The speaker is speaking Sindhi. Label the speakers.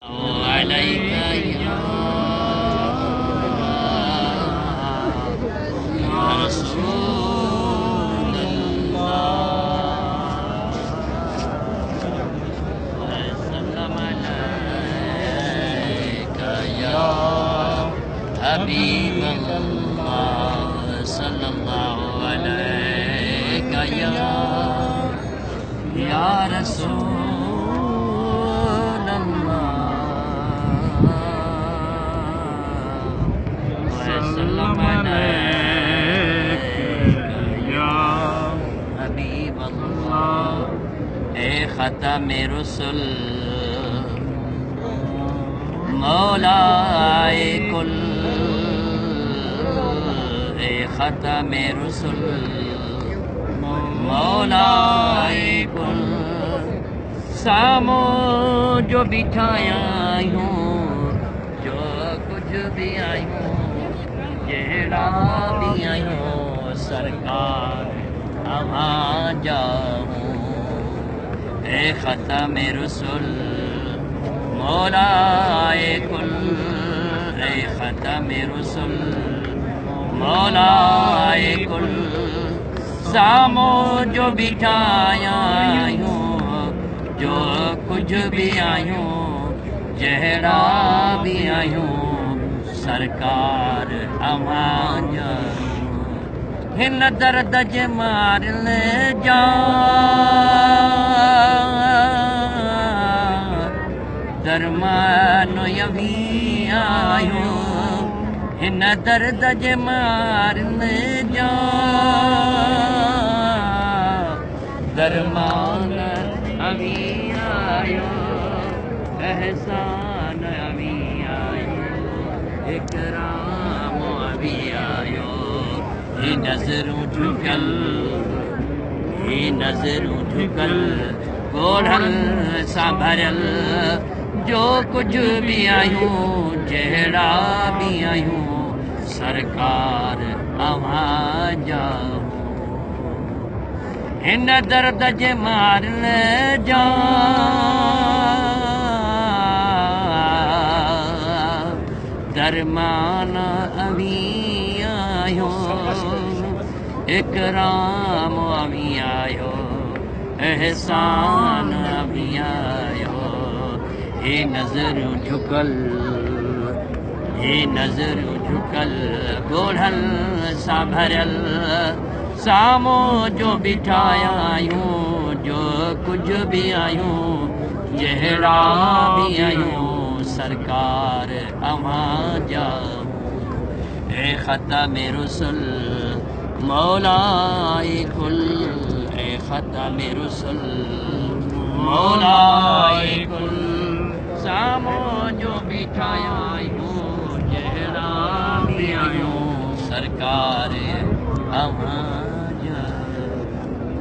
Speaker 1: عليك يا رسول الله وسلم عليك يا حبيب الله صلى الله عليك يا رسول الله وسلم عليك يا حبيب الله اے ختم رسل مولائے کل اے ختم رسل مولائے کل سامو جو بٹھایا ہوں جو کچھ بھی آئی ہوں جہڑا بھی آئی ہوں سرکار وہاں جاؤں اے ختم رسل مولائے کل اے ختم رسل مولائے کل سامو جو بٹھایا ہوں جو کچھ بھی آیوں جہڑا بھی آیوں سرکار امان جاؤں ہن درد جمار لے جا درمان یوی آیوں ہن درد جمار لے جا درمان ابھی آیو احسان ابھی آیو اکرام ابھی آیو یہ نظروں جھکل یہ نظروں جھکل گوڑھل سا بھرل جو کچھ بھی آیوں جہڑا بھی آیوں سرکار اواں جاؤ ہن درد جے مار لے جا درمان ابھی آیو اکرام ابھی آیو احسان ابھی آیو یہ نظر جھکل یہ نظر جھکل گوڑھل سا بھرل سامو جو بٹھایا آیوں جو کچھ بھی آیوں جہڑا بھی آیوں سرکار اواں جاؤں اے ختم رسل مولائے کل اے ختم رسل مولائے کل سامو جو بٹھایا آیوں جہڑا بھی آیوں سرکار اواں